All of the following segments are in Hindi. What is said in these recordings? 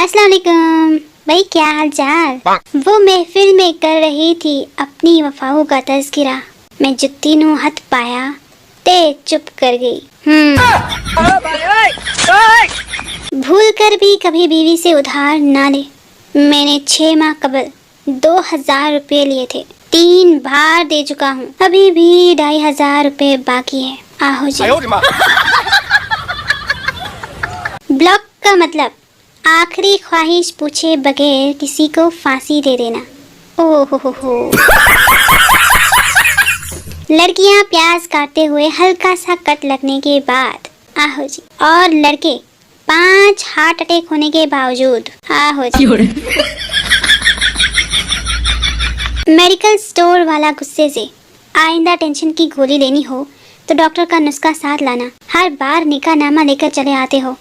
अस्सलाम वालेकुम भाई, क्या हाल चाल। वो महफिल में कर रही थी अपनी वफाओं का तज़किरा, मैं जुत्ती नू हथ पाया ते चुप कर गई। भूल कर भी कभी बीवी से उधार ना ले। मैंने 6 माह कबल 2000 रुपए लिए थे, 3 बार दे चुका हूँ, अभी भी 2500 रुपए बाकी है। आहो जी। ब्लॉक का मतलब आखिरी ख्वाहिश पूछे बगैर किसी को फांसी दे देना। ओह हो। लड़कियां प्याज काटते हुए हल्का सा कट लगने के बाद, आहो जी, और लड़के 5 हार्ट अटैक होने के बावजूद, आहो जी। मेडिकल स्टोर वाला गुस्से से आइंदा टेंशन की गोली लेनी हो तो डॉक्टर का नुस्खा साथ लाना, हर बार निकाहनामा लेकर चले आते हो।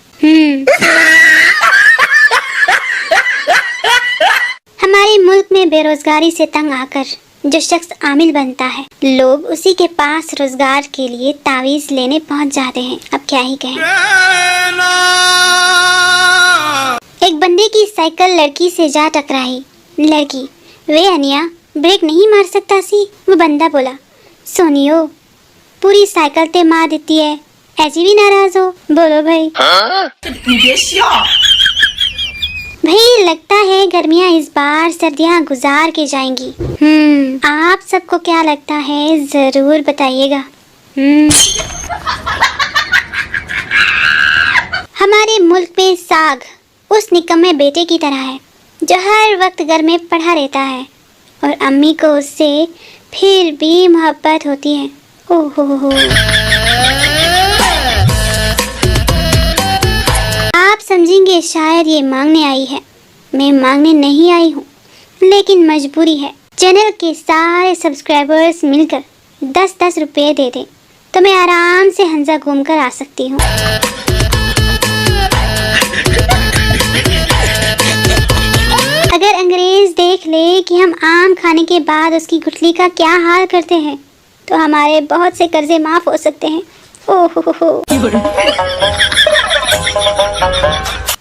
हमारे मुल्क में बेरोजगारी से तंग आकर जो शख्स आमिल बनता है, लोग उसी के पास रोजगार के लिए तावीज लेने पहुंच जाते हैं। अब क्या ही कहें। एक बंदे की साइकिल लड़की से जा टकराई। लड़की, वे अनिया ब्रेक नहीं मार सकता सी। वो बंदा बोला, सोनियो पूरी साइकिल ते मार देती है, ऐसी भी नाराज हो। बोलो भाई। भाई लगता है गर्मियाँ इस बार सर्दियाँ गुजार के जाएंगी। आप सबको क्या लगता है जरूर बताइएगा। हमारे मुल्क में साग उस निकम्मे बेटे की तरह है जो हर वक्त घर में पड़ा रहता है और अम्मी को उससे फिर भी मोहब्बत होती है। ओहो। आप समझेंगे शायद ये मांगने आई है। मैं मांगने नहीं आई हूँ, लेकिन मजबूरी है। चैनल के सारे सब्सक्राइबर्स मिलकर 10-10 रुपए दे दें तो मैं आराम से हंसा घूम कर आ सकती हूँ। अगर अंग्रेज देख ले कि हम आम खाने के बाद उसकी गुठली का क्या हाल करते हैं तो हमारे बहुत से कर्जे माफ हो सकते हैं। ओहो।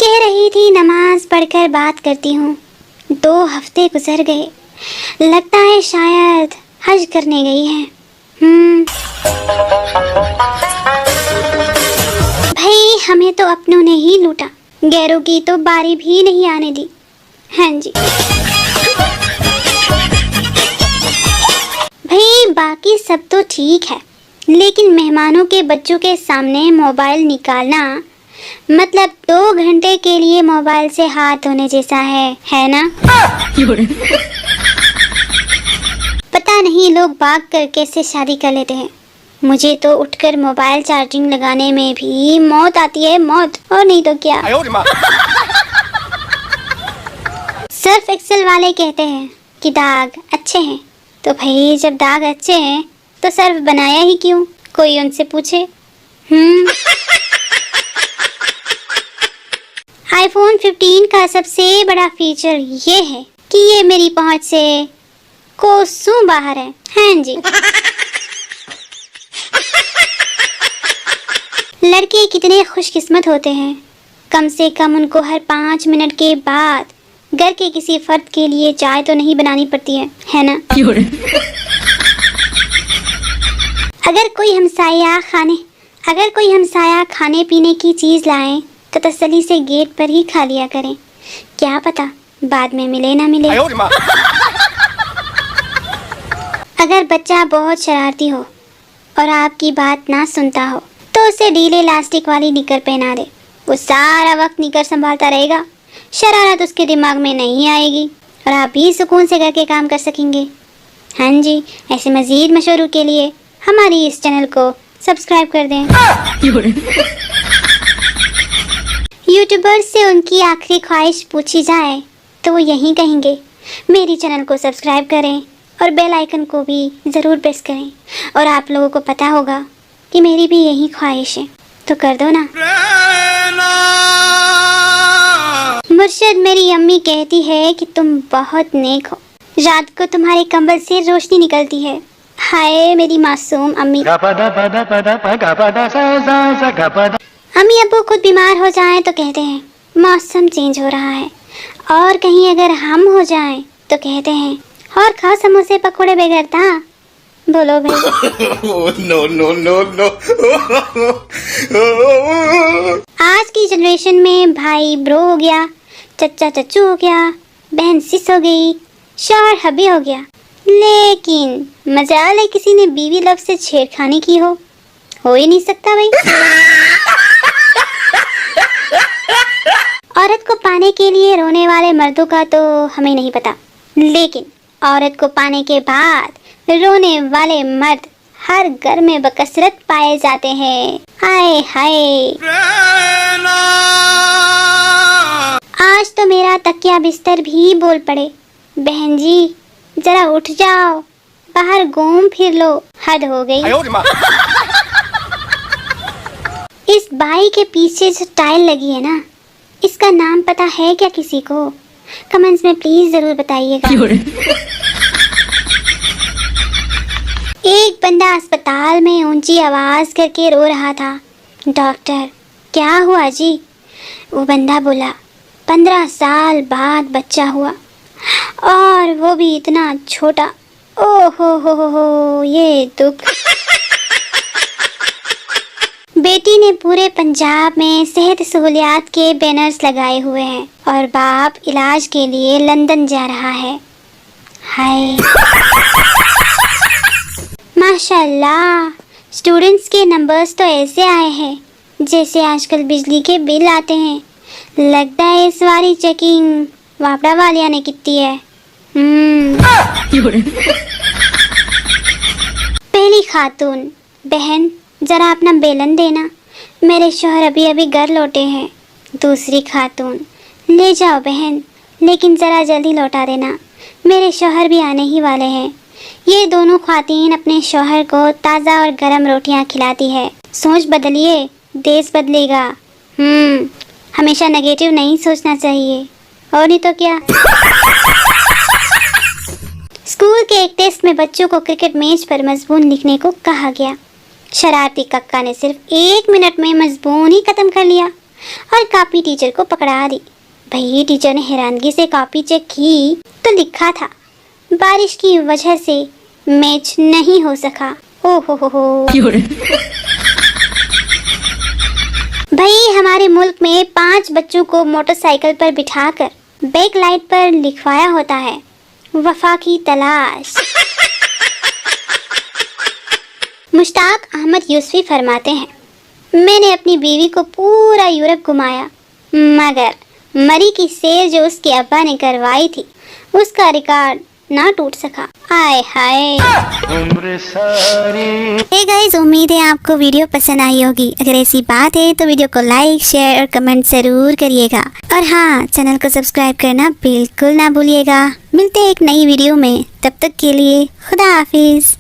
कह रही थी नमाज पढ़कर बात करती हूँ। 2 हफ्ते गुजर गए, लगता है शायद हज करने गई है। भाई हमें तो अपनों ने ही लूटा, गैरों की तो बारी भी नहीं आने दी। हाँ जी। भाई बाकी सब तो ठीक है, लेकिन मेहमानों के बच्चों के सामने मोबाइल निकालना मतलब 2 घंटे के लिए मोबाइल से हाथ धोने जैसा है ना। पता नहीं लोग भाग कर कैसे शादी कर लेते हैं। मुझे तो उठकर मोबाइल चार्जिंग लगाने में भी मौत आती है, मौत। और नहीं तो क्या। सर्फ एक्सेल वाले कहते हैं कि दाग अच्छे हैं, तो भाई जब दाग अच्छे हैं तो सर्फ बनाया ही क्यों, कोई उनसे पूछे। आईफोन 15 का सबसे बड़ा फीचर ये है कि ये मेरी पहुंच से कोसों बाहर है। हाँ जी। लड़के कितने खुशकिस्मत होते हैं, कम से कम उनको हर 5 मिनट के बाद घर के किसी फर्द के लिए चाय तो नहीं बनानी पड़ती है ना। अगर कोई हमसाया खाने पीने की चीज लाए तो तसल्ली से गेट पर ही खा लिया करें, क्या पता बाद में मिले ना मिले। अगर बच्चा बहुत शरारती हो और आपकी बात ना सुनता हो तो उसे ढीले इलास्टिक वाली निकर पहना दे। वो सारा वक्त निकर संभालता रहेगा, शरारत उसके दिमाग में नहीं आएगी और आप भी सुकून से घर के काम कर सकेंगे। हाँ जी, ऐसे मजीद मशवरों के लिए हमारी इस चैनल को सब्सक्राइब कर दें। यूट्यूबर्स से उनकी आखिरी ख्वाहिश पूछी जाए तो वो यही कहेंगे, मेरी चैनल को सब्सक्राइब करें और बेल आइकन को भी ज़रूर प्रेस करें। और आप लोगों को पता होगा कि मेरी भी यही ख्वाहिश है, तो कर दो ना। मुर्शिद, मेरी अम्मी कहती है कि तुम बहुत नेक हो, रात को तुम्हारे कंबल से रोशनी निकलती है। हाय मेरी मासूम अम्मी। अम्मी अब्बू खुद बीमार हो जाएं तो कहते हैं मौसम चेंज हो रहा है और कहीं अगर हम हो जाएं तो कहते हैं और खाओ समोसे पकोड़े बेगरता। बोलो भाई। No no no no. आज की जनरेशन में भाई ब्रो हो गया, चच्चा चच्चू हो गया, बहन सिस हो गई, शौहर हबी हो गया। लेकिन मजाल है किसी ने बीवी लव से छेड़खानी की हो ही नहीं सकता भाई। औरत को पाने के लिए रोने वाले मर्दों का तो हमें नहीं पता, लेकिन औरत को पाने के बाद रोने वाले मर्द हर घर में बकसरत पाए जाते हैं। हाय हाय। आज तो मेरा तकिया बिस्तर भी बोल पड़े, बहन जी जरा उठ जाओ, बाहर घूम फिर लो, हद हो गई। इस बाई के पीछे जो टाइल लगी है ना, इसका नाम पता है क्या किसी को? कमेंट्स में प्लीज जरूर बताइएगा। एक बंदा अस्पताल में ऊंची आवाज करके रो रहा था, डॉक्टर क्या हुआ जी? वो बंदा बोला 15 साल बाद बच्चा हुआ और वो भी इतना छोटा। ओ हो ये दुख। बेटी ने पूरे पंजाब में सेहत सहूलियात के बैनर्स लगाए हुए हैं और बाप इलाज के लिए लंदन जा रहा है। हाय माशाल्लाह, स्टूडेंट्स के नंबर्स तो ऐसे आए हैं जैसे आजकल बिजली के बिल आते हैं। लगता है इस बारी चेकिंग वापड़ा वालिया ने की है। पहली खातून, बहन जरा अपना बेलन देना, मेरे शौहर अभी अभी घर लौटे हैं। दूसरी खातून, ले जाओ बहन, लेकिन जरा जल्दी लौटा देना, मेरे शौहर भी आने ही वाले हैं। ये दोनों ख्वातीन अपने शौहर को ताज़ा और गरम रोटियां खिलाती है। सोच बदलिए, देश बदलेगा। हमेशा नेगेटिव नहीं सोचना चाहिए, और नहीं तो क्या। स्कूल के एक टेस्ट में बच्चों को क्रिकेट मैच पर मजमून लिखने को कहा गया। शरारती कक्का ने सिर्फ 1 मिनट में मजमून ही खत्म कर लिया और कॉपी टीचर को पकड़ा दी। भाई टीचर ने हैरानगी से कॉपी चेक की तो लिखा था बारिश की वजह से मैच नहीं हो सका। ओ हो। भाई हमारे मुल्क में 5 बच्चों को मोटरसाइकिल पर बिठाकर बैक लाइट पर लिखवाया होता है वफा की तलाश। मुश्ताक अहमद यूसुफी फरमाते हैं, मैंने अपनी बीवी को पूरा यूरोप घुमाया, मगर मरी की सैर जो उसके अब्बा ने करवाई थी उसका रिकॉर्ड ना टूट सका। हाय हाय। हे गाइस, उम्मीद है आपको वीडियो पसंद आई होगी। अगर ऐसी बात है तो वीडियो को लाइक, शेयर और कमेंट जरूर करिएगा। और हाँ, चैनल को सब्सक्राइब करना बिल्कुल ना भूलिएगा। मिलते हैं एक नई वीडियो में, तब तक के लिए खुदा हाफिज।